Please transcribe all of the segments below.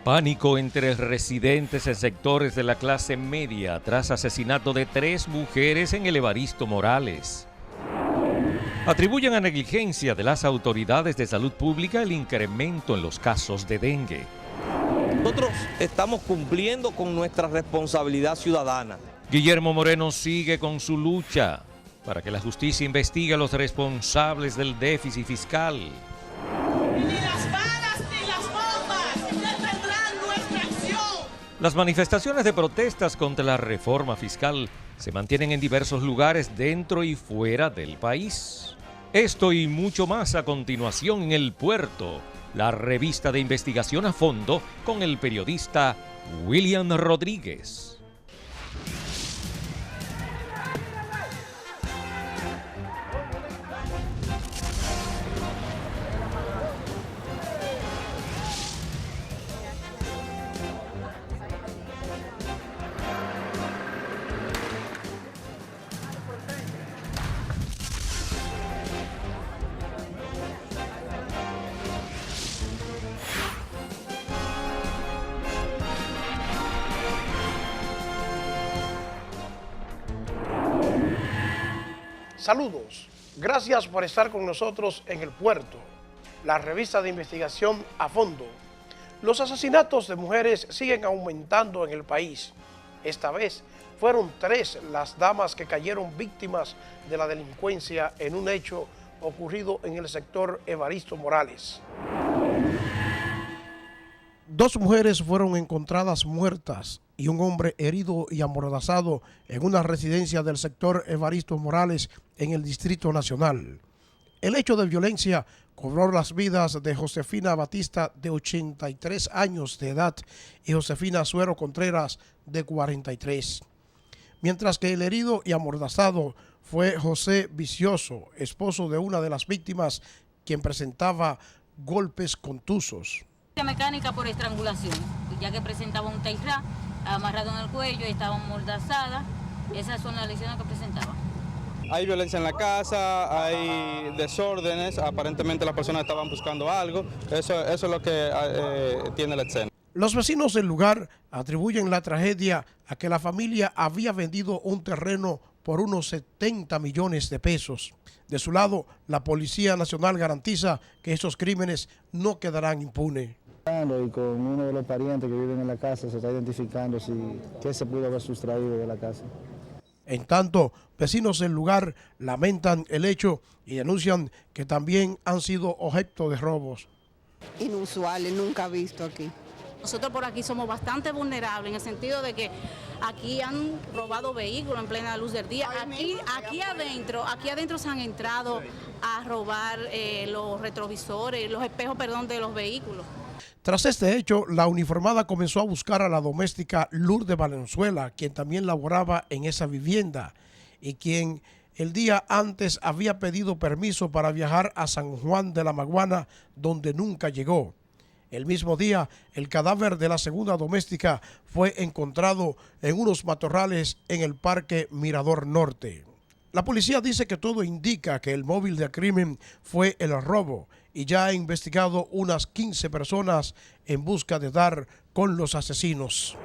Pánico entre residentes en sectores de la clase media tras asesinato de 3 mujeres en el Evaristo Morales. Atribuyen a negligencia de las autoridades de salud pública el incremento en los casos de dengue. Nosotros estamos cumpliendo con nuestra responsabilidad ciudadana. Guillermo Moreno sigue con su lucha para que la justicia investigue a los responsables del déficit fiscal. Las manifestaciones de protestas contra la reforma fiscal se mantienen en diversos lugares dentro y fuera del país. Esto y mucho más a continuación en El Puerto, la revista de investigación a fondo con el periodista William Rodríguez. Saludos, gracias por estar con nosotros en El Puerto, la revista de investigación a fondo. Los asesinatos de mujeres siguen aumentando en el país. Esta vez fueron 3 las damas que cayeron víctimas de la delincuencia en un hecho ocurrido en el sector Evaristo Morales. 2 mujeres fueron encontradas muertas y un hombre herido y amordazado en una residencia del sector Evaristo Morales en el Distrito Nacional. El hecho de violencia cobró las vidas de Josefina Batista, de 83 años de edad, y Josefina Suero Contreras, de 43. Mientras que el herido y amordazado fue José Vicioso, esposo de una de las víctimas, quien presentaba golpes contusos. Mecánica por estrangulación, ya que presentaba un teirá amarrado en el cuello y estaba amordazada. Esas son las lesiones que presentaba. Hay violencia en la casa, hay desórdenes, aparentemente las personas estaban buscando algo. Eso es lo que tiene la escena. Los vecinos del lugar atribuyen la tragedia a que la familia había vendido un terreno por unos 70 millones de pesos. De su lado, la Policía Nacional garantiza que estos crímenes no quedarán impunes. Y con uno de los parientes que viven en la casa se está identificando qué se pudo haber sustraído de la casa. En tanto, vecinos del lugar lamentan el hecho y denuncian que también han sido objeto de robos. Inusuales, nunca visto aquí. Nosotros por aquí somos bastante vulnerables en el sentido de que aquí han robado vehículos en plena luz del día. Aquí adentro se han entrado a robar los retrovisores, los espejos, de los vehículos. Tras este hecho, la uniformada comenzó a buscar a la doméstica Lourdes Valenzuela, quien también laboraba en esa vivienda y quien el día antes había pedido permiso para viajar a San Juan de la Maguana, donde nunca llegó. El mismo día, el cadáver de la segunda doméstica fue encontrado en unos matorrales en el Parque Mirador Norte. La policía dice que todo indica que el móvil del crimen fue el robo y ya ha investigado unas 15 personas en busca de dar con los asesinos.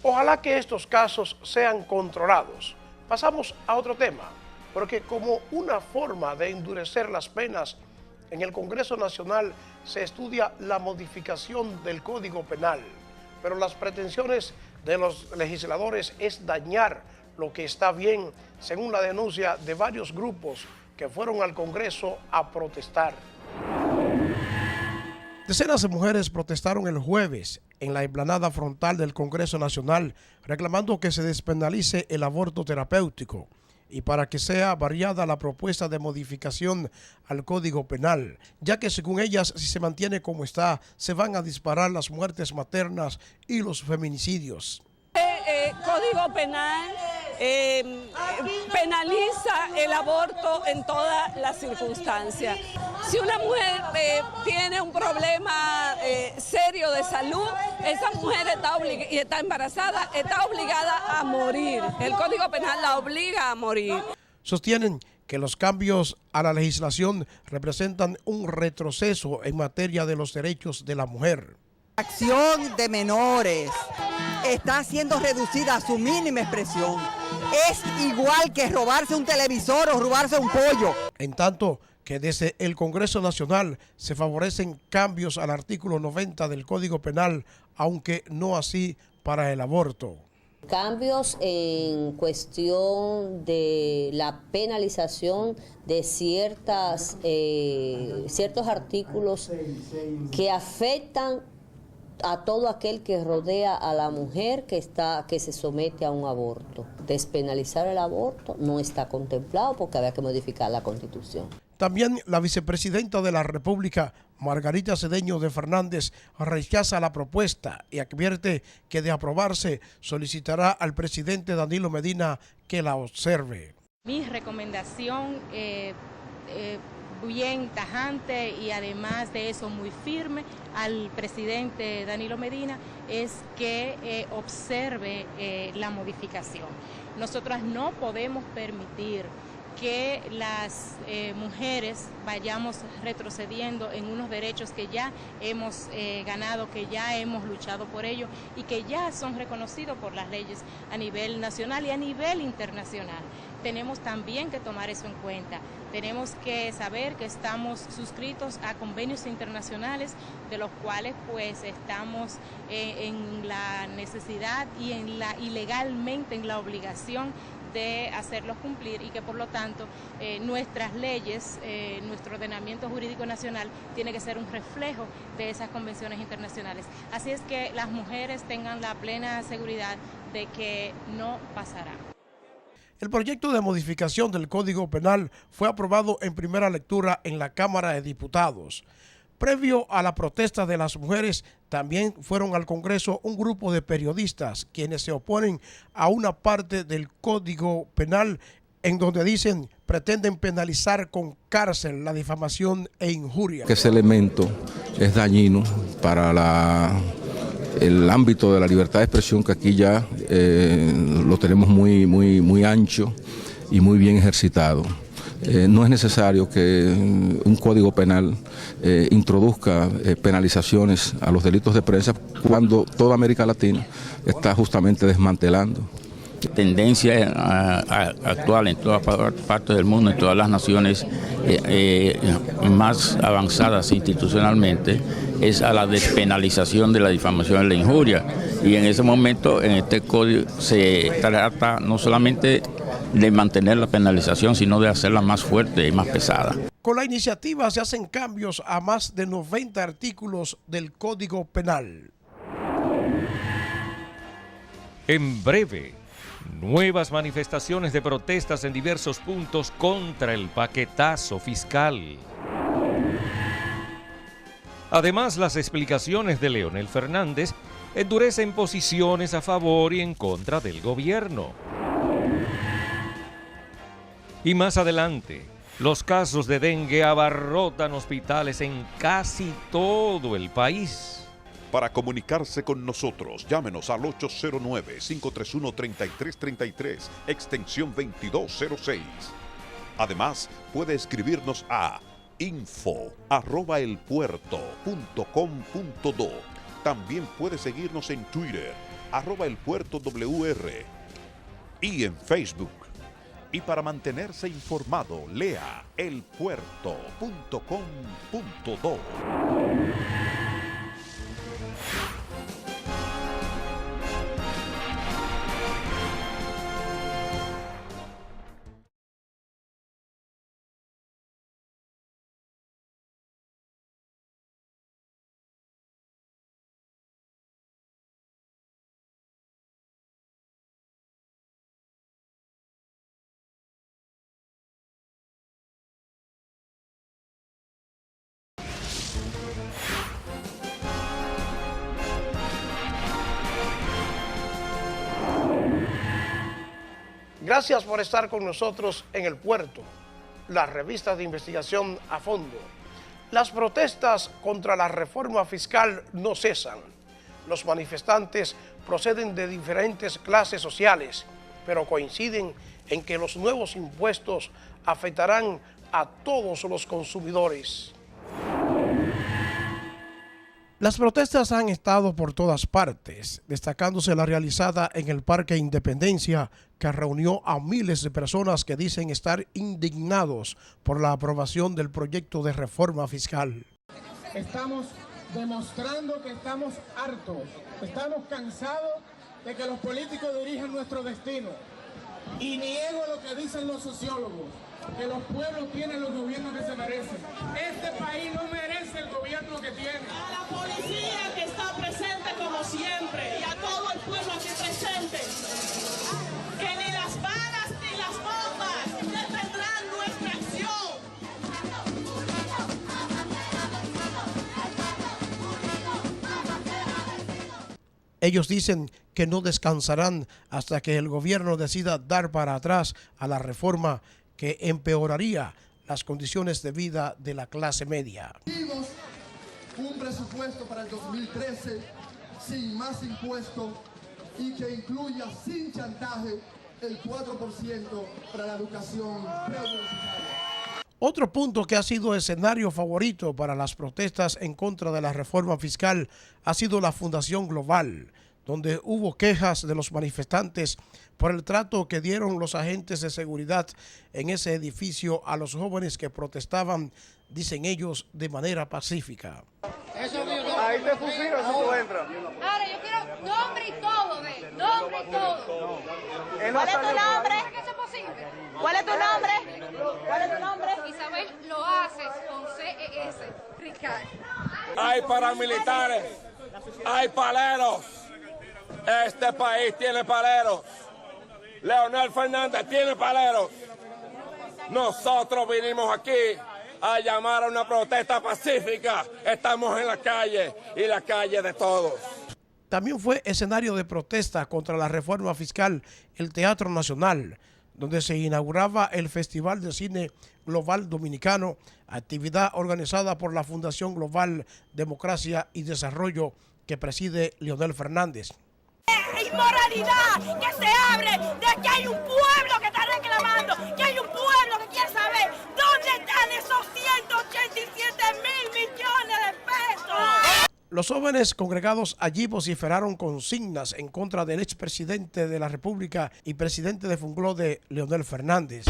Ojalá que estos casos sean controlados. Pasamos a otro tema, porque como una forma de endurecer las penas, en el Congreso Nacional se estudia la modificación del Código Penal, pero las pretensiones de los legisladores es dañar lo que está bien, según la denuncia de varios grupos que fueron al Congreso a protestar. Decenas de mujeres protestaron el jueves en la explanada frontal del Congreso Nacional, reclamando que se despenalice el aborto terapéutico y para que sea variada la propuesta de modificación al Código Penal, ya que según ellas, si se mantiene como está, se van a disparar las muertes maternas y los feminicidios. Código Penal penaliza el aborto en todas las circunstancias. Si una mujer tiene un problema serio de salud, esa mujer está embarazada, está obligada a morir. El Código Penal la obliga a morir. Sostienen que los cambios a la legislación representan un retroceso en materia de los derechos de la mujer. La acción de menores está siendo reducida a su mínima expresión. Es igual que robarse un televisor o robarse un pollo. En tanto que desde el Congreso Nacional se favorecen cambios al artículo 90 del Código Penal, aunque no así para el aborto. Cambios en cuestión de la penalización de ciertos artículos que afectan a todo aquel que rodea a la mujer que se somete a un aborto. Despenalizar el aborto no está contemplado porque había que modificar la Constitución. También la vicepresidenta de la República, Margarita Cedeño de Fernández, rechaza la propuesta y advierte que de aprobarse solicitará al presidente Danilo Medina que la observe. Mi recomendación bien tajante y además de eso muy firme al presidente Danilo Medina es que observe la modificación. Nosotras no podemos permitir que las mujeres vayamos retrocediendo en unos derechos que ya hemos ganado, que ya hemos luchado por ello y que ya son reconocidos por las leyes a nivel nacional y a nivel internacional. Tenemos también que tomar eso en cuenta. Tenemos que saber que estamos suscritos a convenios internacionales de los cuales pues estamos en la necesidad y legalmente en la obligación de hacerlos cumplir y que por lo tanto nuestras leyes, nuestro ordenamiento jurídico nacional tiene que ser un reflejo de esas convenciones internacionales. Así es que las mujeres tengan la plena seguridad de que no pasará. El proyecto de modificación del Código Penal fue aprobado en primera lectura en la Cámara de Diputados. Previo a la protesta de las mujeres, también fueron al Congreso un grupo de periodistas quienes se oponen a una parte del Código Penal en donde dicen pretenden penalizar con cárcel la difamación e injuria. Ese elemento es dañino para el ámbito de la libertad de expresión, que aquí ya lo tenemos muy ancho y muy bien ejercitado. No es necesario que un código penal introduzca penalizaciones a los delitos de prensa cuando toda América Latina está justamente desmantelando. Tendencia actual en todas partes del mundo, en todas las naciones más avanzadas institucionalmente, es a la despenalización de la difamación y la injuria. Y en ese momento, en este código, se trata no solamente de mantener la penalización, sino de hacerla más fuerte y más pesada. Con la iniciativa se hacen cambios a más de 90 artículos del Código Penal. En breve, nuevas manifestaciones de protestas en diversos puntos contra el paquetazo fiscal. Además, las explicaciones de Leonel Fernández endurecen posiciones a favor y en contra del gobierno. Y más adelante, los casos de dengue abarrotan hospitales en casi todo el país. Para comunicarse con nosotros, llámenos al 809-531-3333, extensión 2206. Además, puede escribirnos a info@elpuerto.com.do. También puede seguirnos en Twitter, @elpuertowr, y en Facebook. Y para mantenerse informado, lea elpuerto.com.do. Gracias por estar con nosotros en El Puerto, la revista de investigación a fondo. Las protestas contra la reforma fiscal no cesan. Los manifestantes proceden de diferentes clases sociales, pero coinciden en que los nuevos impuestos afectarán a todos los consumidores. Las protestas han estado por todas partes, destacándose la realizada en el Parque Independencia, que reunió a miles de personas que dicen estar indignados por la aprobación del proyecto de reforma fiscal. Estamos demostrando que estamos hartos, estamos cansados de que los políticos dirijan nuestro destino. Y niego lo que dicen los sociólogos, que los pueblos tienen los gobiernos que se merecen. Este país no merece el gobierno que tiene. A la policía que está presente como siempre y a todo el pueblo aquí presente, que ni las balas ni las bombas detendrán nuestra acción. Ellos dicen que no descansarán hasta que el gobierno decida dar para atrás a la reforma que empeoraría las condiciones de vida de la clase media. Pedimos un presupuesto para el 2013 sin más impuestos y que incluya sin chantaje el 4% para la educación preuniversitaria. Otro punto que ha sido escenario favorito para las protestas en contra de la reforma fiscal ha sido la Fundación Global, donde hubo quejas de los manifestantes por el trato que dieron los agentes de seguridad en ese edificio a los jóvenes que protestaban, dicen ellos, de manera pacífica. Ahí te fusilan si tú entras. Ahora yo quiero nombre y todo de él, nombre y todo. ¿Cuál es tu nombre? ¿Qué es posible? ¿Cuál es tu nombre? ¿Cuál es tu nombre? Isabel lo haces con CES, Ricardo. Hay paramilitares, hay paleros. Este país tiene paleros. Leonel Fernández tiene paleros. Nosotros vinimos aquí a llamar a una protesta pacífica. Estamos en la calle y la calle de todos. También fue escenario de protesta contra la reforma fiscal el Teatro Nacional, donde se inauguraba el Festival de Cine Global Dominicano, actividad organizada por la Fundación Global Democracia y Desarrollo que preside Leonel Fernández. Inmoralidad, que se abre de que hay un pueblo que está reclamando, que hay un pueblo que quiere saber dónde están esos 187.000 millones de pesos. Los jóvenes congregados allí vociferaron consignas en contra del expresidente de la República y presidente de Funglode, Leonel Fernández.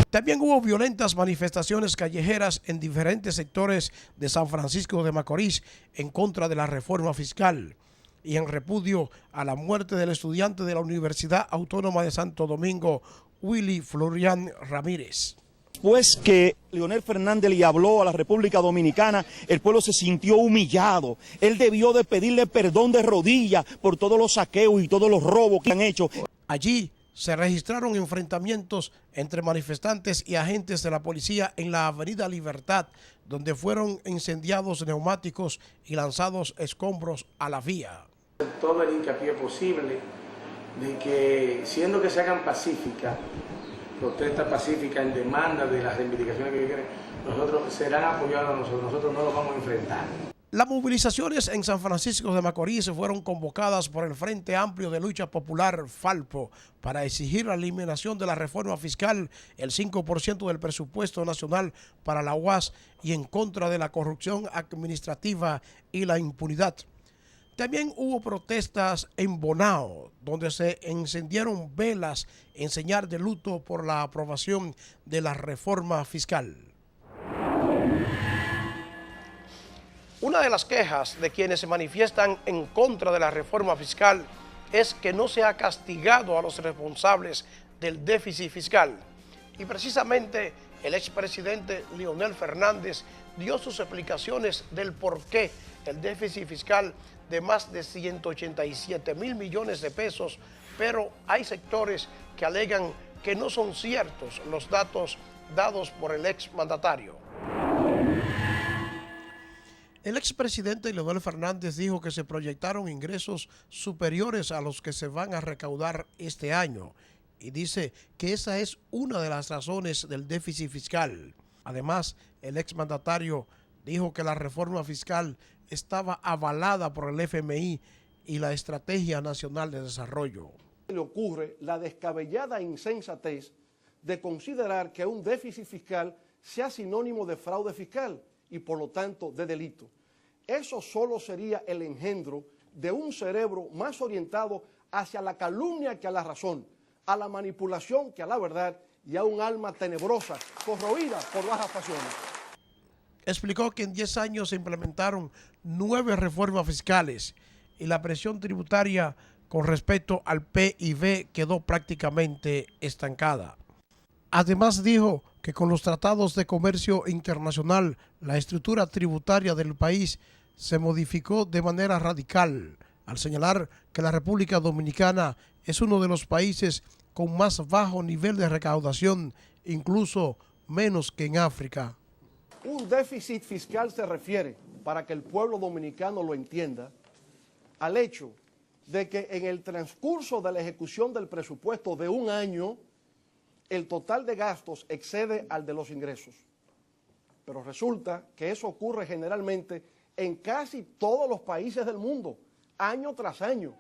También hubo violentas manifestaciones callejeras en diferentes sectores de San Francisco de Macorís en contra de la reforma fiscal y en repudio a la muerte del estudiante de la Universidad Autónoma de Santo Domingo, Willy Florian Ramírez. Después que Leonel Fernández le habló a la República Dominicana, el pueblo se sintió humillado. Él debió de pedirle perdón de rodillas por todos los saqueos y todos los robos que han hecho. Allí se registraron enfrentamientos entre manifestantes y agentes de la policía en la Avenida Libertad, donde fueron incendiados neumáticos y lanzados escombros a la vía. Todo el hincapié posible de que, siendo que se hagan pacíficas, protestas pacíficas en demanda de las reivindicaciones que quieren, nosotros serán apoyados a nosotros no los vamos a enfrentar. Las movilizaciones en San Francisco de Macorís fueron convocadas por el Frente Amplio de Lucha Popular, FALPO, para exigir la eliminación de la reforma fiscal, el 5% del presupuesto nacional para la UAS y en contra de la corrupción administrativa y la impunidad. También hubo protestas en Bonao, donde se encendieron velas en señal de luto por la aprobación de la reforma fiscal. Una de las quejas de quienes se manifiestan en contra de la reforma fiscal es que no se ha castigado a los responsables del déficit fiscal. Y precisamente el expresidente Leonel Fernández dio sus explicaciones del por qué el déficit fiscal de más de 187.000 millones de pesos, pero hay sectores que alegan que no son ciertos los datos dados por el exmandatario. El expresidente Leonel Fernández dijo que se proyectaron ingresos superiores a los que se van a recaudar este año y dice que esa es una de las razones del déficit fiscal. Además, el exmandatario Dijo que la reforma fiscal estaba avalada por el FMI y la Estrategia Nacional de Desarrollo. Le ocurre la descabellada insensatez de considerar que un déficit fiscal sea sinónimo de fraude fiscal y por lo tanto de delito. Eso solo sería el engendro de un cerebro más orientado hacia la calumnia que a la razón, a la manipulación que a la verdad y a un alma tenebrosa, corroída por bajas pasiones. Explicó que en 10 años se implementaron 9 reformas fiscales y la presión tributaria con respecto al PIB quedó prácticamente estancada. Además dijo que con los tratados de comercio internacional la estructura tributaria del país se modificó de manera radical, al señalar que la República Dominicana es uno de los países con más bajo nivel de recaudación, incluso menos que en África. Un déficit fiscal se refiere, para que el pueblo dominicano lo entienda, al hecho de que en el transcurso de la ejecución del presupuesto de un año, el total de gastos excede al de los ingresos. Pero resulta que eso ocurre generalmente en casi todos los países del mundo, año tras año.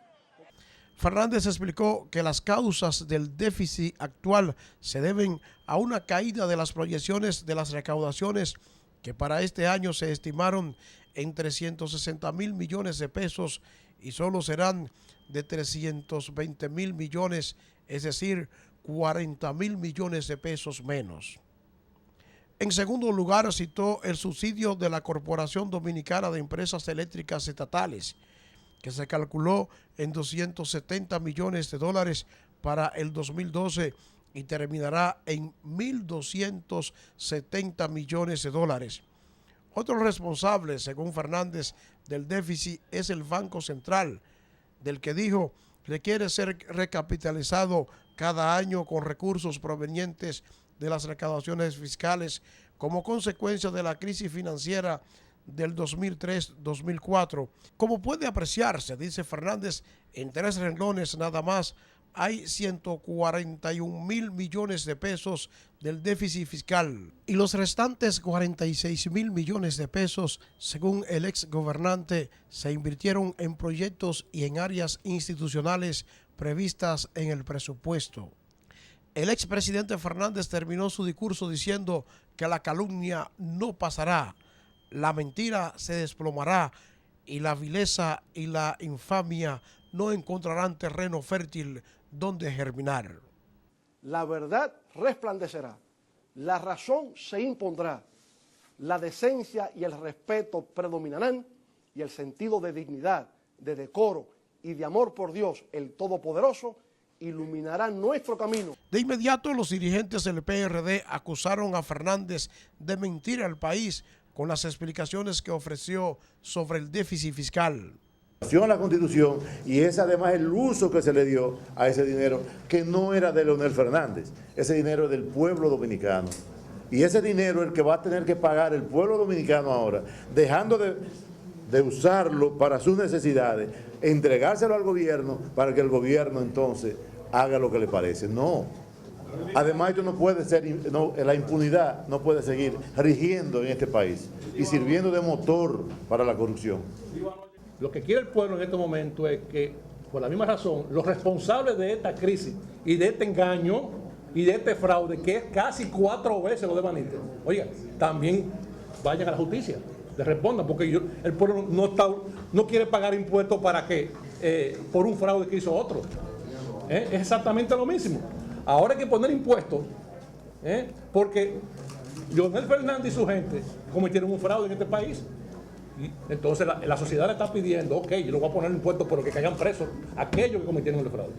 Fernández explicó que las causas del déficit actual se deben a una caída de las proyecciones de las recaudaciones que para este año se estimaron en 360.000 millones de pesos y solo serán de 320.000 millones, es decir, 40.000 millones de pesos menos. En segundo lugar, citó el subsidio de la Corporación Dominicana de Empresas Eléctricas Estatales, que se calculó en 270 millones de dólares para el 2012 y terminará en 1.270 millones de dólares. Otro responsable, según Fernández, del déficit es el Banco Central, del que dijo requiere ser recapitalizado cada año con recursos provenientes de las recaudaciones fiscales como consecuencia de la crisis financiera del 2003-2004. Como puede apreciarse, dice Fernández, en 3 renglones nada más hay 141.000 millones de pesos del déficit fiscal y los restantes 46.000 millones de pesos, según el ex gobernante, se invirtieron en proyectos y en áreas institucionales previstas en el presupuesto. El expresidente Fernández terminó su discurso diciendo que la calumnia no pasará, la mentira se desplomará y la vileza y la infamia no encontrarán terreno fértil donde germinar. La verdad resplandecerá, la razón se impondrá, la decencia y el respeto predominarán y el sentido de dignidad, de decoro y de amor por Dios, el Todopoderoso, iluminarán nuestro camino. De inmediato, los dirigentes del PRD acusaron a Fernández de mentir al país con las explicaciones que ofreció sobre el déficit fiscal. La Constitución, y es además el uso que se le dio a ese dinero, que no era de Leonel Fernández, ese dinero es del pueblo dominicano. Y ese dinero es el que va a tener que pagar el pueblo dominicano ahora, dejando de usarlo para sus necesidades, entregárselo al gobierno para que el gobierno entonces haga lo que le parece. No. Además, esto no puede ser, la impunidad no puede seguir rigiendo en este país y sirviendo de motor para la corrupción. Lo que quiere el pueblo en este momento es que, por la misma razón, los responsables de esta crisis y de este engaño y de este fraude, que es casi 4 veces lo de Benítez, oiga, también vayan a la justicia, le respondan, porque el pueblo no quiere pagar impuestos para que por un fraude que hizo otro. Es exactamente lo mismo. Ahora hay que poner impuestos, porque Leonel Fernández y su gente cometieron un fraude en este país. Y entonces la sociedad le está pidiendo, ok, yo le voy a poner impuestos, pero que caigan presos aquellos que cometieron el fraude.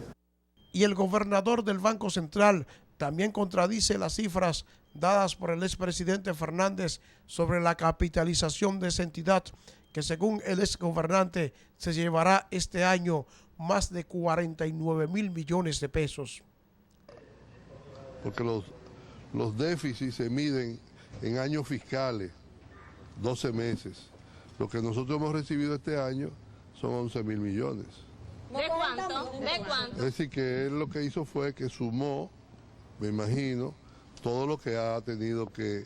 Y el gobernador del Banco Central también contradice las cifras dadas por el expresidente Fernández sobre la capitalización de esa entidad, que según el exgobernante se llevará este año más de 49.000 millones de pesos. Porque los déficits se miden en años fiscales, 12 meses. Lo que nosotros hemos recibido este año son 11.000 millones. ¿De cuánto? ¿De cuánto? Es decir, que él lo que hizo fue que sumó, me imagino, todo lo que ha tenido que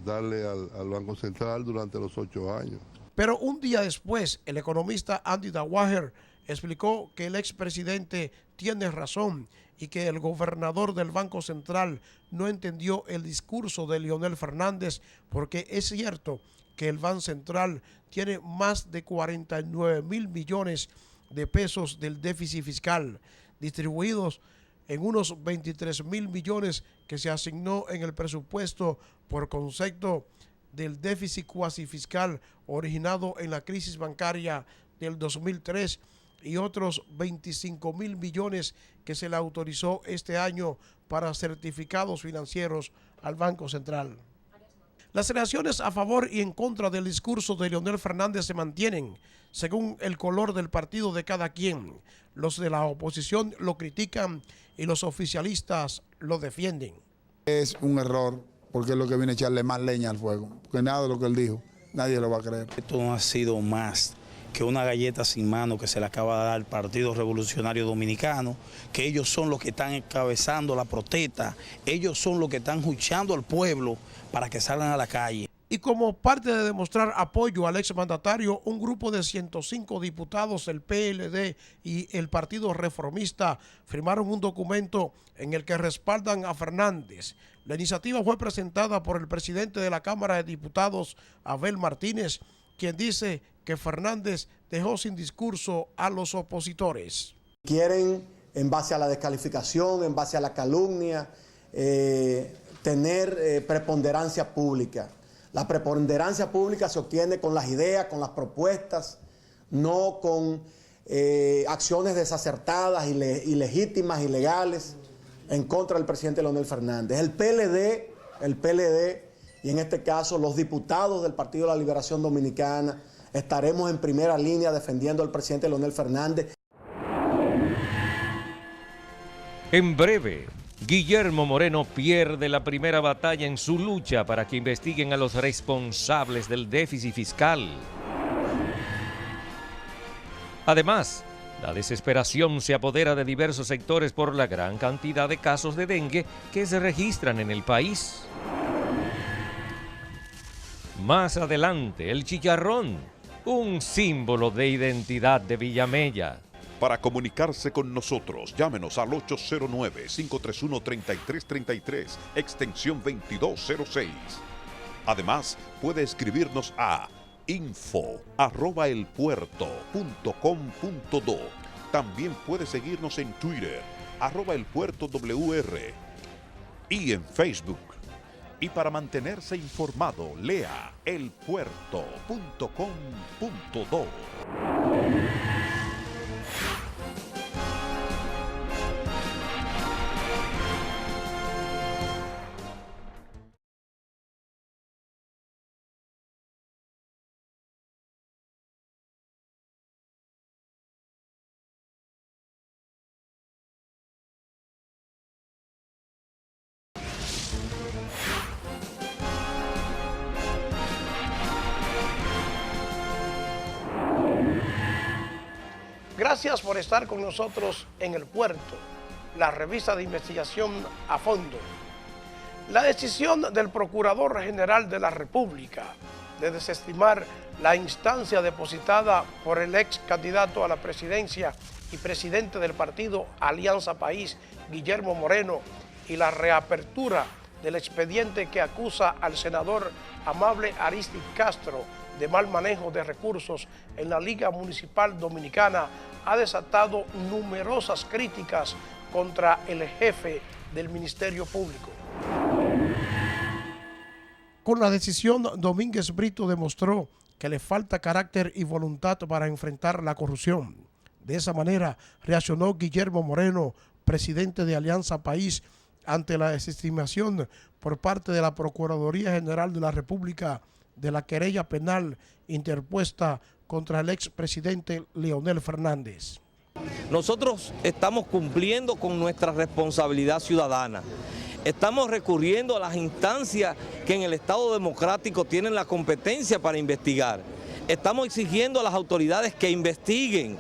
darle al Banco Central durante los 8 años. Pero un día después, el economista Andy Dawager explicó que el expresidente tiene razón y que el gobernador del Banco Central no entendió el discurso de Leonel Fernández, porque es cierto que el Banco Central tiene más de 49.000 millones de pesos del déficit fiscal, distribuidos en unos 23.000 millones que se asignó en el presupuesto por concepto del déficit cuasi fiscal originado en la crisis bancaria del 2003 y otros 25.000 millones que se le autorizó este año para certificados financieros al Banco Central. Las reacciones a favor y en contra del discurso de Leonel Fernández se mantienen según el color del partido de cada quien. Los de la oposición lo critican y los oficialistas lo defienden. Es un error porque es lo que viene a echarle más leña al fuego, porque nada de lo que él dijo, nadie lo va a creer. Esto no ha sido más que una galleta sin mano que se le acaba de dar al Partido Revolucionario Dominicano, que ellos son los que están encabezando la protesta, ellos son los que están luchando al pueblo para que salgan a la calle. Y como parte de demostrar apoyo al exmandatario, un grupo de 105 diputados del PLD y el Partido Reformista firmaron un documento en el que respaldan a Fernández. La iniciativa fue presentada por el presidente de la Cámara de Diputados, Abel Martínez, quien dice que Fernández dejó sin discurso a los opositores. Quieren, en base a la descalificación, en base a la calumnia, tener preponderancia pública. La preponderancia pública se obtiene con las ideas, con las propuestas, no con acciones desacertadas, ilegítimas, ilegales, en contra del presidente Leonel Fernández. El PLD, y en este caso los diputados del Partido de la Liberación Dominicana, estaremos en primera línea defendiendo al presidente Leonel Fernández. En breve, Guillermo Moreno pierde la primera batalla en su lucha para que investiguen a los responsables del déficit fiscal. Además, la desesperación se apodera de diversos sectores por la gran cantidad de casos de dengue que se registran en el país. Más adelante, el chicharrón, un símbolo de identidad de Villamella. Para comunicarse con nosotros, llámenos al 809-531-3333, extensión 2206. Además, puede escribirnos a info@elpuerto.com.do. También puede seguirnos en Twitter, @elpuertowr, y en Facebook. Y para mantenerse informado, lea elpuerto.com.do. Gracias por estar con nosotros en El Puerto, la revista de investigación a fondo. La decisión del Procurador General de la República de desestimar la instancia depositada por el ex candidato a la presidencia y presidente del partido Alianza País, Guillermo Moreno, y la reapertura del expediente que acusa al senador Amable Aristide Castro de mal manejo de recursos en la Liga Municipal Dominicana ha desatado numerosas críticas contra el jefe del Ministerio Público. Con la decisión, Domínguez Brito demostró que le falta carácter y voluntad para enfrentar la corrupción. De esa manera reaccionó Guillermo Moreno, presidente de Alianza País, ante la desestimación por parte de la Procuraduría General de la República de la querella penal interpuesta contra el expresidente Leonel Fernández. Nosotros estamos cumpliendo con nuestra responsabilidad ciudadana. Estamos recurriendo a las instancias que en el Estado democrático tienen la competencia para investigar. Estamos exigiendo a las autoridades que investiguen.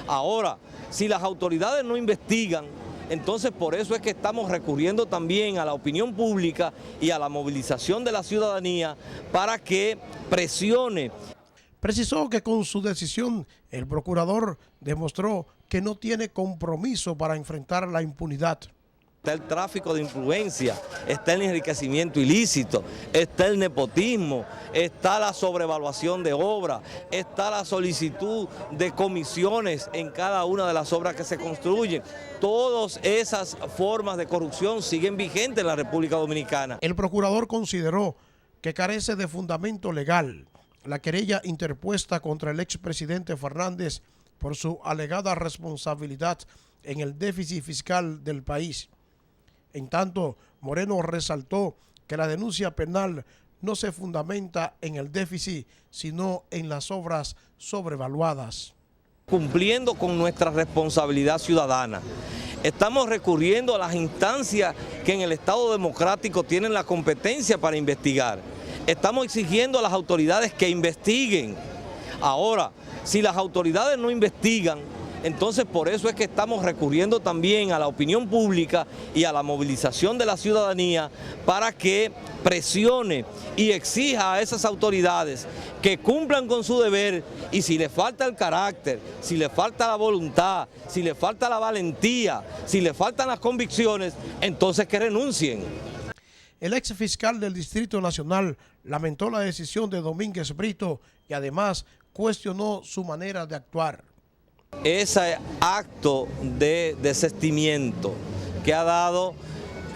Ahora, si las autoridades no investigan, Entonces, por eso es que estamos recurriendo también a la opinión pública y a la movilización de la ciudadanía para que presione. Precisó que con su decisión el procurador demostró que no tiene compromiso para enfrentar la impunidad. Está el tráfico de influencia, está el enriquecimiento ilícito, está el nepotismo, está la sobrevaluación de obras, está la solicitud de comisiones en cada una de las obras que se construyen. Todas esas formas de corrupción siguen vigentes en la República Dominicana. El procurador consideró que carece de fundamento legal la querella interpuesta contra el expresidente Fernández por su alegada responsabilidad en el déficit fiscal del país. En tanto, Moreno resaltó que la denuncia penal no se fundamenta en el déficit, sino en las obras sobrevaluadas. Cumpliendo con nuestra responsabilidad ciudadana, estamos recurriendo a las instancias que en el Estado democrático tienen la competencia para investigar. Estamos exigiendo a las autoridades que investiguen. Ahora, si las autoridades no investigan, entonces por eso es que estamos recurriendo también a la opinión pública y a la movilización de la ciudadanía para que presione y exija a esas autoridades que cumplan con su deber, y si le falta el carácter, si le falta la voluntad, si le falta la valentía, si le faltan las convicciones, entonces que renuncien. El ex fiscal del Distrito Nacional lamentó la decisión de Domínguez Brito y además cuestionó su manera de actuar. Ese acto de desistimiento que ha dado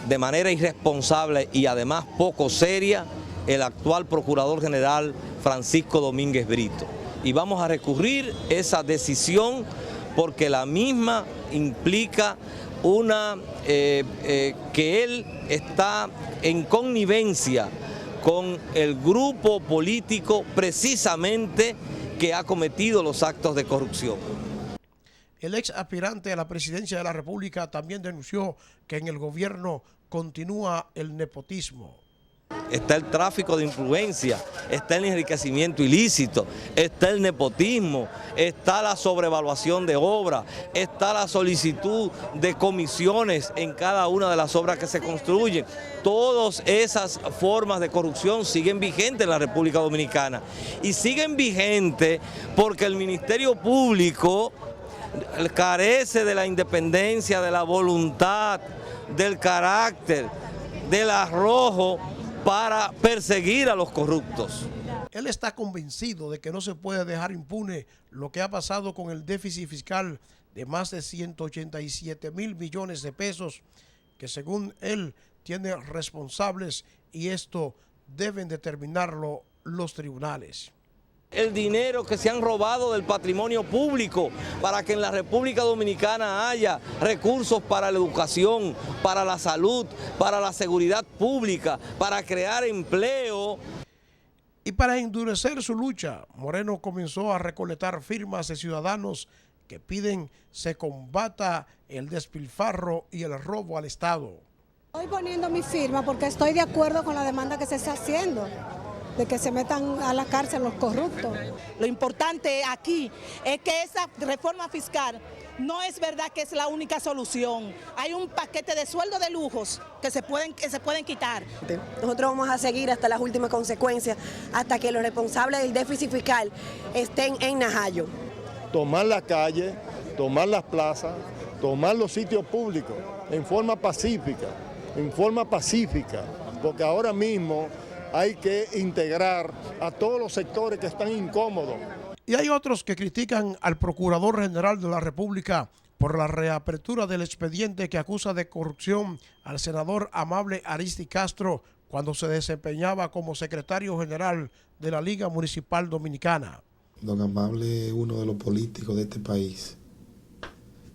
de manera irresponsable y además poco seria el actual Procurador General Francisco Domínguez Brito. Y vamos a recurrir esa decisión porque la misma implica que él está en connivencia con el grupo político precisamente que ha cometido los actos de corrupción. El ex aspirante a la presidencia de la República también denunció que en el gobierno continúa el nepotismo. Está el tráfico de influencia, está el enriquecimiento ilícito, está el nepotismo, está la sobrevaluación de obras, está la solicitud de comisiones en cada una de las obras que se construyen. Todas esas formas de corrupción siguen vigentes en la República Dominicana y siguen vigentes porque el Ministerio Público carece de la independencia, de la voluntad, del carácter, del arrojo para perseguir a los corruptos. Él está convencido de que no se puede dejar impune lo que ha pasado con el déficit fiscal de más de 187.000 millones de pesos, que según él tiene responsables y esto deben determinarlo los tribunales. El dinero que se han robado del patrimonio público para que en la República Dominicana haya recursos para la educación, para la salud, para la seguridad pública, para crear empleo. Y para endurecer su lucha, Moreno comenzó a recolectar firmas de ciudadanos que piden se combata el despilfarro y el robo al Estado. Estoy poniendo mi firma porque estoy de acuerdo con la demanda que se está haciendo, de que se metan a la cárcel los corruptos. Lo importante aquí es que esa reforma fiscal no es verdad que es la única solución. Hay un paquete de sueldos de lujos que se pueden quitar. Nosotros vamos a seguir hasta las últimas consecuencias, hasta que los responsables del déficit fiscal estén en Najayo. Tomar la calle, tomar las plazas, tomar los sitios públicos en forma pacífica, porque ahora mismo hay que integrar a todos los sectores que están incómodos. Y hay otros que critican al Procurador General de la República por la reapertura del expediente que acusa de corrupción al senador Amable Aristi Castro cuando se desempeñaba como secretario general de la Liga Municipal Dominicana. Don Amable es uno de los políticos de este país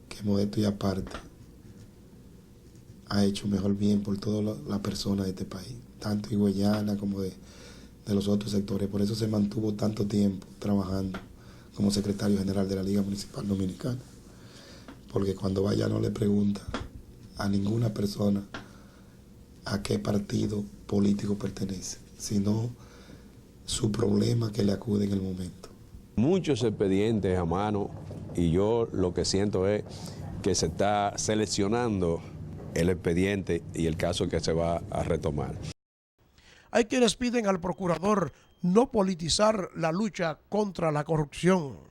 que, modesto y aparte, ha hecho mejor bien por todas las personas de este país, tanto en Guayana como de los otros sectores. Por eso se mantuvo tanto tiempo trabajando como secretario general de la Liga Municipal Dominicana, porque cuando vaya no le pregunta a ninguna persona a qué partido político pertenece, sino su problema que le acude en el momento. Muchos expedientes a mano y yo lo que siento es que se está seleccionando el expediente y el caso que se va a retomar. Hay quienes piden al procurador no politizar la lucha contra la corrupción.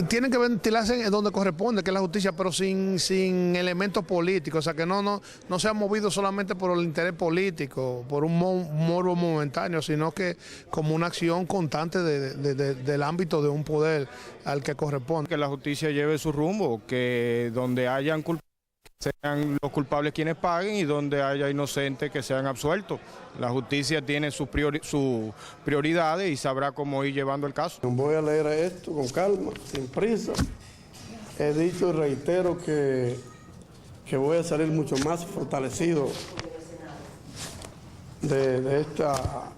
Tienen que ventilarse donde corresponde, que es la justicia, pero sin elementos políticos, o sea, que no se ha movido solamente por el interés político, por un morbo momentáneo, sino que como una acción constante del ámbito de un poder al que corresponde. Que la justicia lleve su rumbo, que donde hayan culpables sean los culpables quienes paguen y donde haya inocentes que sean absueltos. La justicia tiene sus prioridades y sabrá cómo ir llevando el caso. Voy a leer esto con calma, sin prisa. He dicho y reitero que voy a salir mucho más fortalecido de esta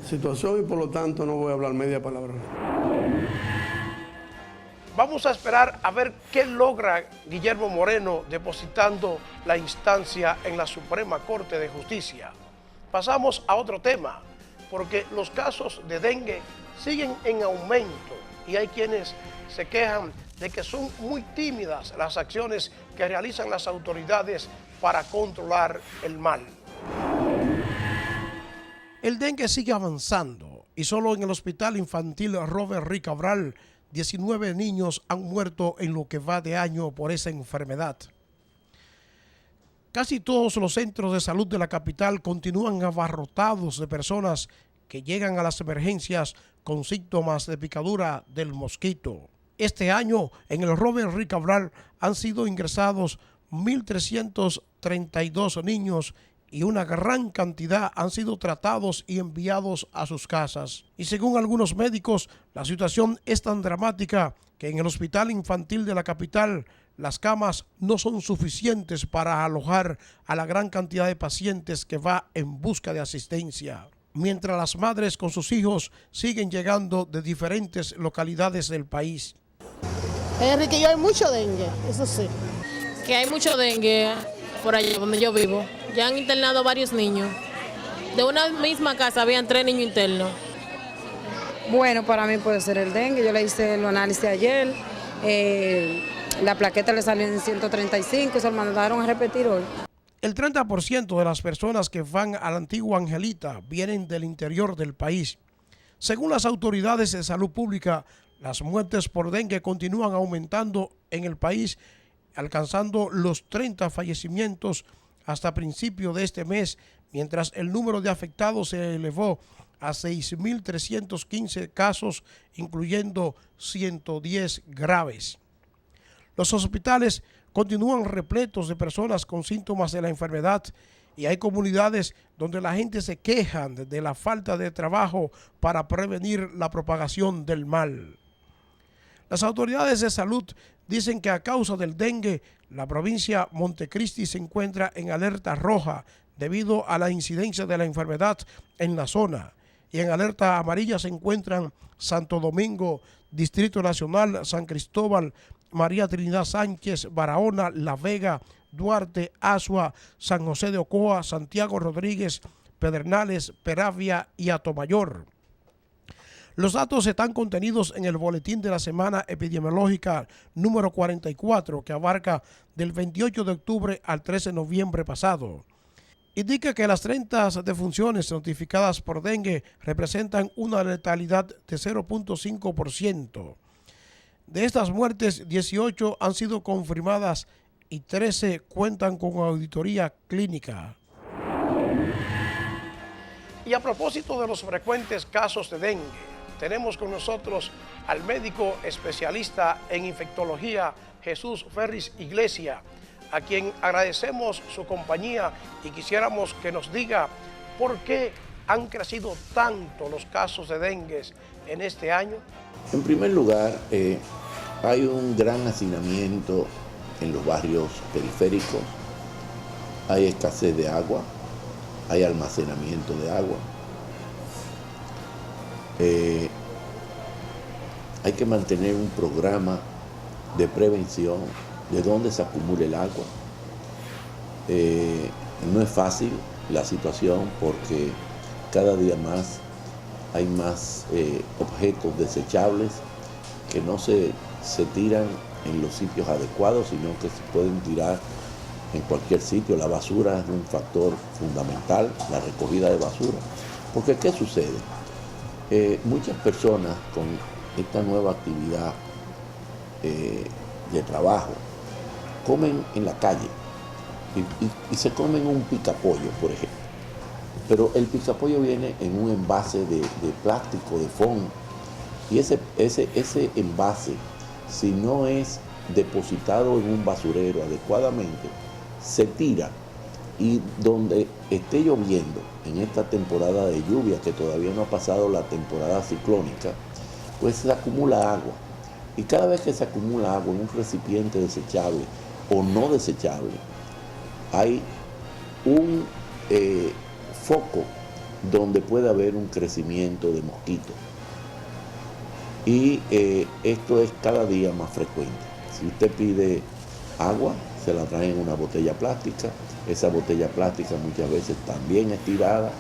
situación y por lo tanto no voy a hablar media palabra. Vamos a esperar a ver qué logra Guillermo Moreno depositando la instancia en la Suprema Corte de Justicia. Pasamos a otro tema, porque los casos de dengue siguen en aumento y hay quienes se quejan de que son muy tímidas las acciones que realizan las autoridades para controlar el mal. El dengue sigue avanzando y solo en el Hospital Infantil Robert Rick Cabral 19 niños han muerto en lo que va de año por esa enfermedad. Casi todos los centros de salud de la capital continúan abarrotados de personas que llegan a las emergencias con síntomas de picadura del mosquito. Este año en el Robert Rick Cabral han sido ingresados 1.332 niños y una gran cantidad han sido tratados y enviados a sus casas. Y según algunos médicos, la situación es tan dramática que en el Hospital Infantil de la capital las camas no son suficientes para alojar a la gran cantidad de pacientes que va en busca de asistencia. Mientras las madres con sus hijos siguen llegando de diferentes localidades del país. Enrique, yo hay mucho dengue, eso sí. Que hay mucho dengue por allá donde yo vivo. Ya han internado varios niños. De una misma casa habían 3 niños internos. Bueno, para mí puede ser el dengue. Yo le hice el análisis ayer. La plaqueta le salió en 135, se lo mandaron a repetir hoy. El 30% de las personas que van a la antigua Angelita vienen del interior del país. Según las autoridades de salud pública, las muertes por dengue continúan aumentando en el país, alcanzando los 30 fallecimientos hasta principio de este mes, mientras el número de afectados se elevó a 6.315 casos, incluyendo 110 graves. Los hospitales continúan repletos de personas con síntomas de la enfermedad y hay comunidades donde la gente se queja de la falta de trabajo para prevenir la propagación del mal. Las autoridades de salud dicen que a causa del dengue, la provincia Montecristi se encuentra en alerta roja debido a la incidencia de la enfermedad en la zona. Y en alerta amarilla se encuentran Santo Domingo, Distrito Nacional, San Cristóbal, María Trinidad Sánchez, Barahona, La Vega, Duarte, Azua, San José de Ocoa, Santiago Rodríguez, Pedernales, Peravia y Atomayor. Los datos están contenidos en el boletín de la semana epidemiológica número 44, que abarca del 28 de octubre al 13 de noviembre pasado. Indica que las 30 defunciones notificadas por dengue representan una letalidad de 0.5%. De estas muertes, 18 han sido confirmadas y 13 cuentan con auditoría clínica. Y a propósito de los frecuentes casos de dengue, tenemos con nosotros al médico especialista en infectología Jesús Ferris Iglesia, a quien agradecemos su compañía y quisiéramos que nos diga por qué han crecido tanto los casos de dengue en este año. En primer lugar, hay un gran hacinamiento en los barrios periféricos, hay escasez de agua, hay almacenamiento de agua. Hay que mantener un programa de prevención de dónde se acumula el agua. No es fácil la situación porque cada día más hay más objetos desechables que no se tiran en los sitios adecuados, sino que se pueden tirar en cualquier sitio. La basura es un factor fundamental, la recogida de basura. Porque ¿qué sucede? Muchas personas con esta nueva actividad de trabajo comen en la calle y se comen un picapollo, por ejemplo. Pero el picapollo viene en un envase de plástico, de foam, y ese envase, si no es depositado en un basurero adecuadamente, se tira, y donde esté lloviendo en esta temporada de lluvia, que todavía no ha pasado la temporada ciclónica, pues se acumula agua. Y cada vez que se acumula agua en un recipiente desechable o no desechable, hay un foco donde puede haber un crecimiento de mosquitos. Y esto es cada día más frecuente. Si usted pide agua, se la traen en una botella plástica. Esa botella plástica muchas veces también es tirada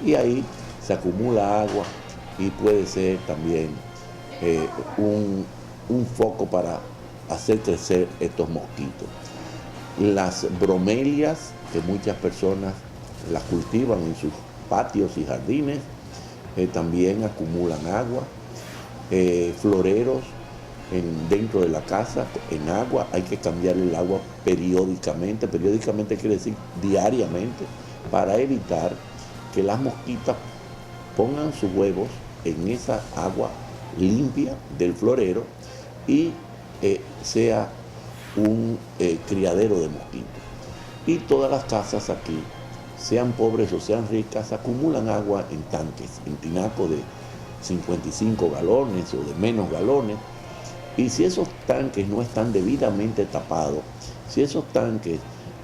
y ahí se acumula agua y puede ser también un foco para hacer crecer estos mosquitos. Las bromelias, que muchas personas las cultivan en sus patios y jardines, también acumulan agua. Floreros dentro de la casa en agua, hay que cambiarle el agua periódicamente quiere decir diariamente, para evitar que las mosquitas pongan sus huevos en esa agua limpia del florero y sea un criadero de mosquitos. Y todas las casas aquí, sean pobres o sean ricas, acumulan agua en tanques, en tinacos de 55 galones o de menos galones. Y si esos tanques no están debidamente tapados, si esos tanques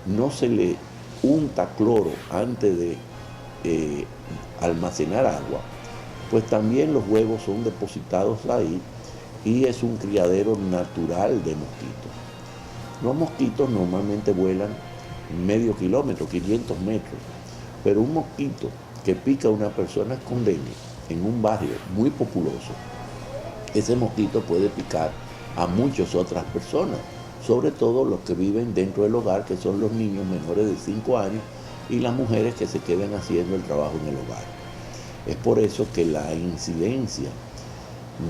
no se le unta cloro antes de almacenar agua, pues también los huevos son depositados ahí y es un criadero natural de mosquitos. Los mosquitos normalmente vuelan medio kilómetro, 500 metros, pero un mosquito que pica a una persona con dengue en un barrio muy populoso, ese mosquito puede picar a muchas otras personas, sobre todo los que viven dentro del hogar, que son los niños menores de 5 años y las mujeres que se quedan haciendo el trabajo en el hogar. Es por eso que la incidencia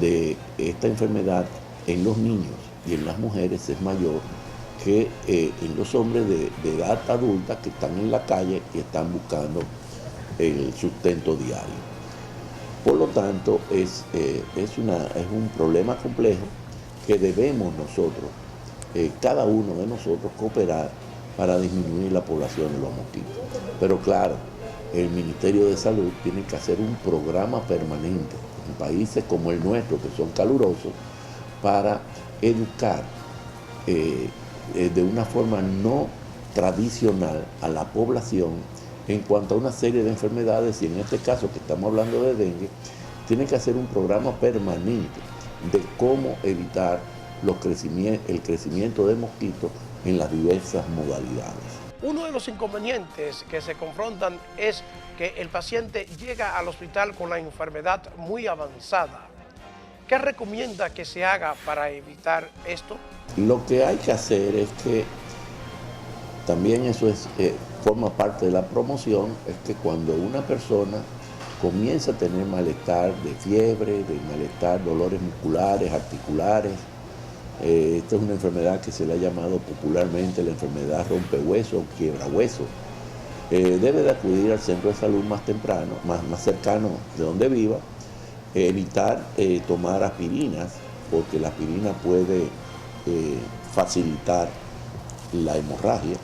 de esta enfermedad en los niños y en las mujeres es mayor que en los hombres de edad adulta que están en la calle y están buscando el sustento diario. Por lo tanto, es un problema complejo que debemos nosotros, cada uno de nosotros, cooperar para disminuir la población de los mosquitos. Pero claro, el Ministerio de Salud tiene que hacer un programa permanente en países como el nuestro, que son calurosos, para educar de una forma no tradicional a la población en cuanto a una serie de enfermedades, y en este caso que estamos hablando de dengue, tiene que hacer un programa permanente de cómo evitar el crecimiento de mosquitos en las diversas modalidades. Uno de los inconvenientes que se confrontan es que el paciente llega al hospital con la enfermedad muy avanzada. ¿Qué recomienda que se haga para evitar esto? Lo que hay que hacer es que, también eso forma parte de la promoción, es que cuando una persona comienza a tener malestar de fiebre, de malestar, dolores musculares, articulares, esta es una enfermedad que se le ha llamado popularmente la enfermedad rompehueso o quiebrahueso, debe de acudir al centro de salud más temprano, más cercano de donde viva, evitar tomar aspirinas, porque la aspirina puede facilitar la hemorragia,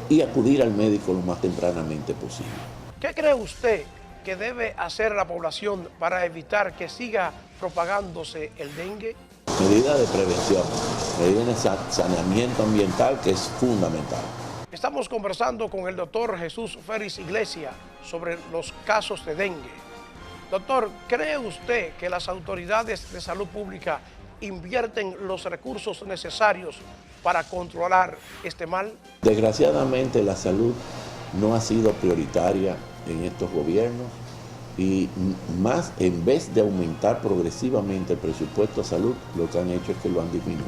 y acudir al médico lo más tempranamente posible. ¿Qué cree usted que debe hacer la población para evitar que siga propagándose el dengue? Medidas de prevención, medidas de saneamiento ambiental, que es fundamental. Estamos conversando con el doctor Jesús Félix Iglesias sobre los casos de dengue. Doctor, ¿cree usted que las autoridades de salud pública invierten los recursos necesarios para controlar este mal? Desgraciadamente la salud no ha sido prioritaria en estos gobiernos. Y más, en vez de aumentar progresivamente el presupuesto a salud, lo que han hecho es que lo han disminuido.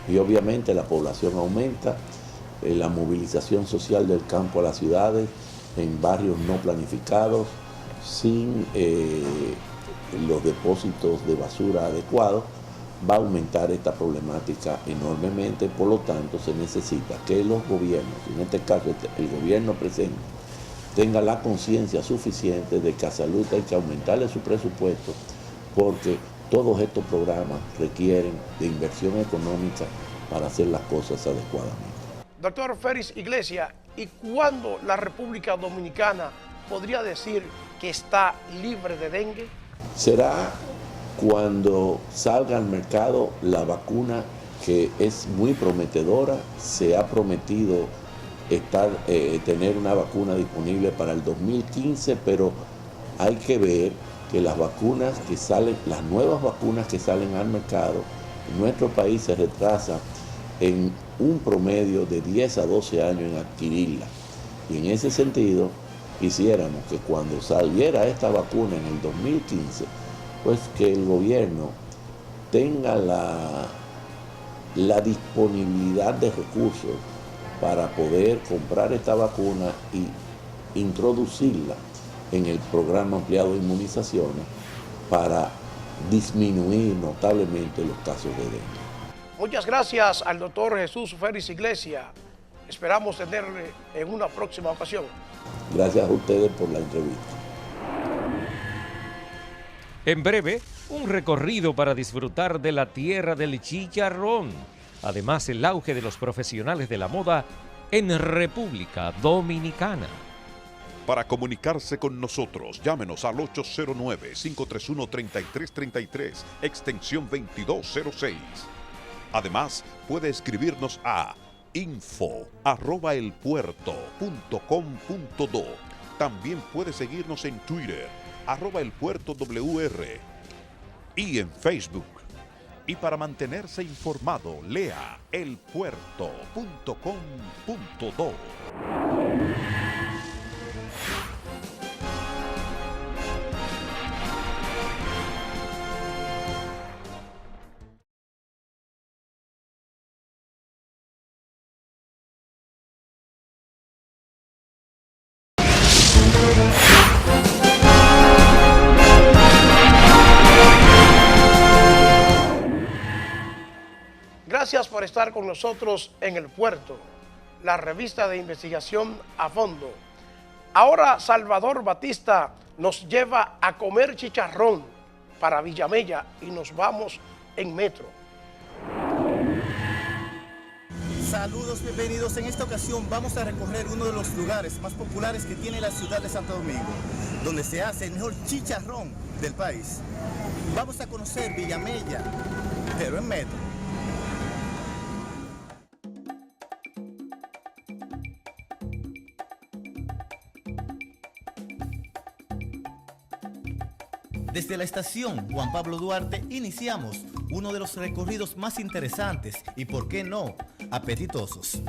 Y obviamente la población aumenta, la movilización social del campo a las ciudades, en barrios no planificados, sin los depósitos de basura adecuados, va a aumentar esta problemática enormemente. Por lo tanto, se necesita que los gobiernos, en este caso el gobierno presente, tenga la conciencia suficiente de que a salud hay que aumentarle su presupuesto, porque todos estos programas requieren de inversión económica para hacer las cosas adecuadamente. Doctor Félix Iglesias, ¿y cuándo la República Dominicana podría decir que está libre de dengue? Será cuando salga al mercado la vacuna, que es muy prometedora. Se ha prometido tener una vacuna disponible para el 2015, pero hay que ver que las vacunas que salen, las nuevas vacunas que salen al mercado, en nuestro país se retrasa en un promedio de 10 a 12 años en adquirirla. Y en ese sentido, quisiéramos que cuando saliera esta vacuna en el 2015, pues que el gobierno tenga la disponibilidad de recursos para poder comprar esta vacuna y introducirla en el programa ampliado de inmunizaciones para disminuir notablemente los casos de dengue. Muchas gracias al doctor Jesús Félix Iglesias. Esperamos tenerle en una próxima ocasión. Gracias a ustedes por la entrevista. En breve, un recorrido para disfrutar de la tierra del chicharrón. Además, el auge de los profesionales de la moda en República Dominicana. Para comunicarse con nosotros, llámenos al 809-531-3333, extensión 2206. Además, puede escribirnos a info@elpuerto.com.do. También puede seguirnos en Twitter, @elpuertowr, y en Facebook. Y para mantenerse informado, lea elpuerto.com.do. Gracias por estar con nosotros en El Puerto, la revista de investigación a fondo. Ahora Salvador Batista nos lleva a comer chicharrón para Villamella y nos vamos en metro. Saludos, bienvenidos. En esta ocasión vamos a recorrer uno de los lugares más populares que tiene la ciudad de Santo Domingo, donde se hace el mejor chicharrón del país. Vamos a conocer Villamella, pero en metro. Desde la estación Juan Pablo Duarte iniciamos uno de los recorridos más interesantes y, por qué no, apetitosos.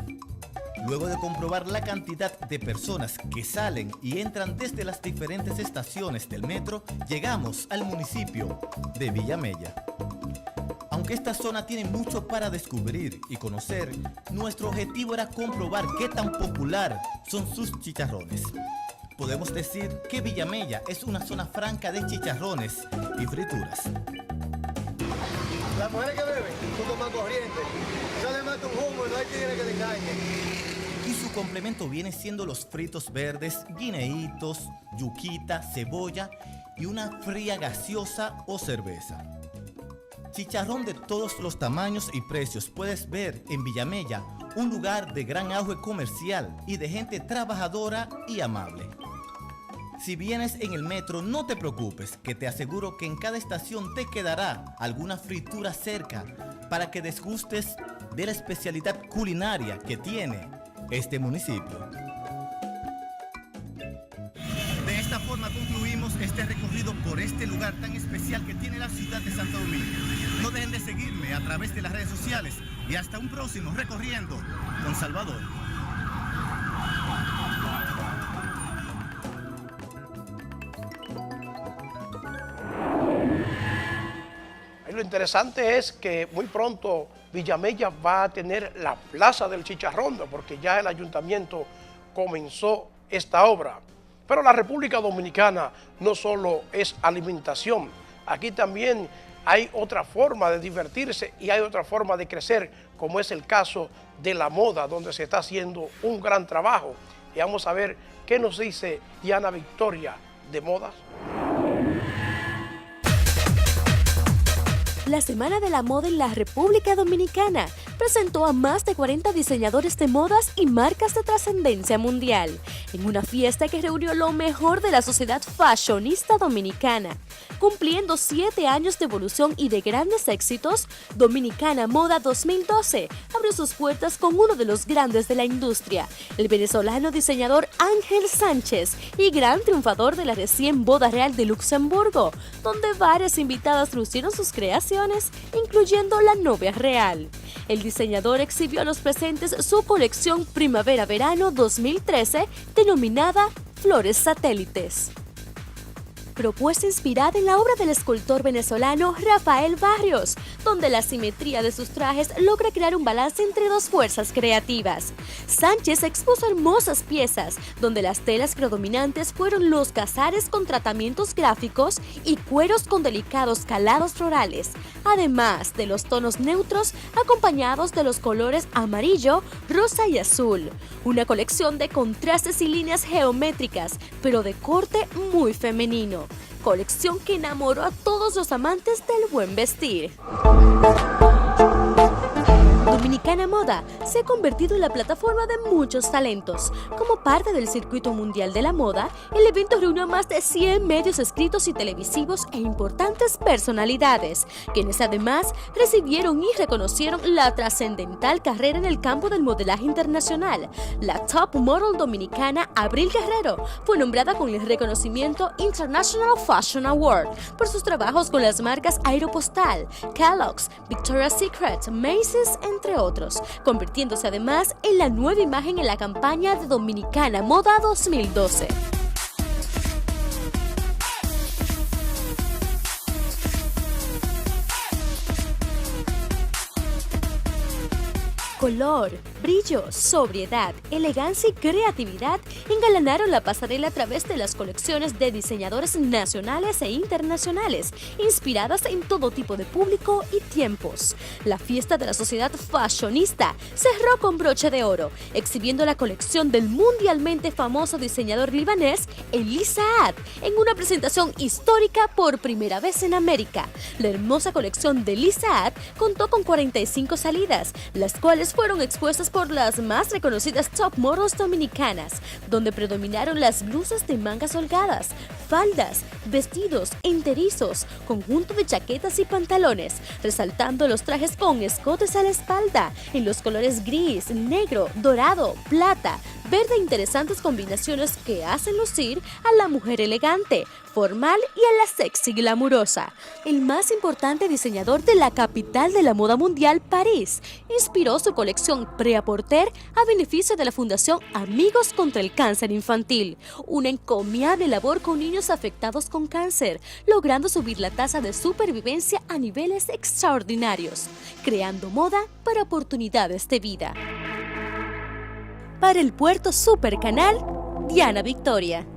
Luego de comprobar la cantidad de personas que salen y entran desde las diferentes estaciones del metro, llegamos al municipio de Villamella. Aunque esta zona tiene mucho para descubrir y conocer, nuestro objetivo era comprobar qué tan popular son sus chicharrones. Podemos decir que Villamella es una zona franca de chicharrones y frituras. Las mujeres que beben, tú tomas corriente. Eso le mata un humo y no hay tigre que le engañe. Y su complemento viene siendo los fritos verdes, guineitos, yuquita, cebolla y una fría gaseosa o cerveza. Chicharrón de todos los tamaños y precios. Puedes ver en Villamella un lugar de gran auge comercial y de gente trabajadora y amable. Si vienes en el metro, no te preocupes, que te aseguro que en cada estación te quedará alguna fritura cerca para que desgustes de la especialidad culinaria que tiene este municipio. De esta forma concluimos este recorrido por este lugar tan especial que tiene la ciudad de Santo Domingo. No dejen de seguirme a través de las redes sociales y hasta un próximo Recorriendo con Salvador. interesante es que muy pronto Villamella va a tener la Plaza del Chicharrón, porque ya el ayuntamiento comenzó esta obra. Pero la República Dominicana no solo es alimentación, aquí también hay otra forma de divertirse y hay otra forma de crecer, como es el caso de la moda, donde se está haciendo un gran trabajo. Y vamos a ver qué nos dice Diana Victoria de modas. La Semana de la Moda en la República Dominicana presentó a más de 40 diseñadores de modas y marcas de trascendencia mundial, en una fiesta que reunió lo mejor de la sociedad fashionista dominicana. Cumpliendo 7 años de evolución y de grandes éxitos, Dominicana Moda 2012 abrió sus puertas con uno de los grandes de la industria, el venezolano diseñador Ángel Sánchez, y gran triunfador de la recién boda real de Luxemburgo, donde varias invitadas lucieron sus creaciones, incluyendo la novia real. El diseñador exhibió a los presentes su colección Primavera-Verano 2013, denominada Flores Satélites. Propuesta inspirada en la obra del escultor venezolano Rafael Barrios, donde la simetría de sus trajes logra crear un balance entre dos fuerzas creativas. Sánchez expuso hermosas piezas, donde las telas predominantes fueron los casares con tratamientos gráficos y cueros con delicados calados florales, además de los tonos neutros acompañados de los colores amarillo, rosa y azul. Una colección de contrastes y líneas geométricas, pero de corte muy femenino. Colección que enamoró a todos los amantes del buen vestir. Dominicana Moda se ha convertido en la plataforma de muchos talentos. Como parte del circuito mundial de la moda, el evento reunió a más de 100 medios escritos y televisivos e importantes personalidades, quienes además recibieron y reconocieron la trascendental carrera en el campo del modelaje internacional. La top model dominicana Abril Guerrero fue nombrada con el reconocimiento International Fashion Award por sus trabajos con las marcas Aeropostal, Kellogg's, Victoria's Secret, Macy's, entre otros, convirtiéndose además en la nueva imagen en la campaña de Dominicana Moda 2012. Color, brillo, sobriedad, elegancia y creatividad engalanaron la pasarela a través de las colecciones de diseñadores nacionales e internacionales, inspiradas en todo tipo de público y tiempos. La fiesta de la sociedad fashionista cerró con broche de oro, exhibiendo la colección del mundialmente famoso diseñador libanés Elie Saad, en una presentación histórica por primera vez en América. La hermosa colección de Elie Saad contó con 45 salidas, las cuales fueron expuestas por las más reconocidas top models dominicanas, donde predominaron las blusas de mangas holgadas, faldas, vestidos, enterizos, conjunto de chaquetas y pantalones, resaltando los trajes con escotes a la espalda, en los colores gris, negro, dorado, plata, verde, interesantes combinaciones que hacen lucir a la mujer elegante, formal y a la sexy glamurosa. El más importante diseñador de la capital de la moda mundial, París, inspiró su colección Prêt-à-porter a beneficio de la Fundación Amigos contra el Cáncer Infantil, una encomiable labor con niños afectados con cáncer, logrando subir la tasa de supervivencia a niveles extraordinarios, creando moda para oportunidades de vida. Para el Puerto Super Canal, Diana Victoria.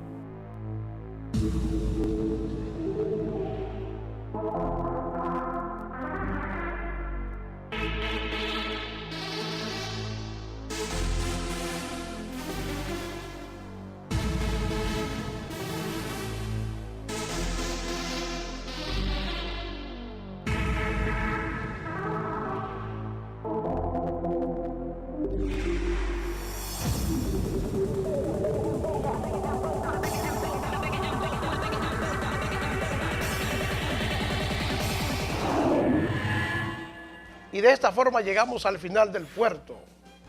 Y de esta forma llegamos al final del Puerto,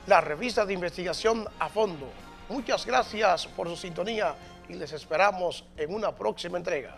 la revista de investigación a fondo. Muchas gracias por su sintonía y les esperamos en una próxima entrega.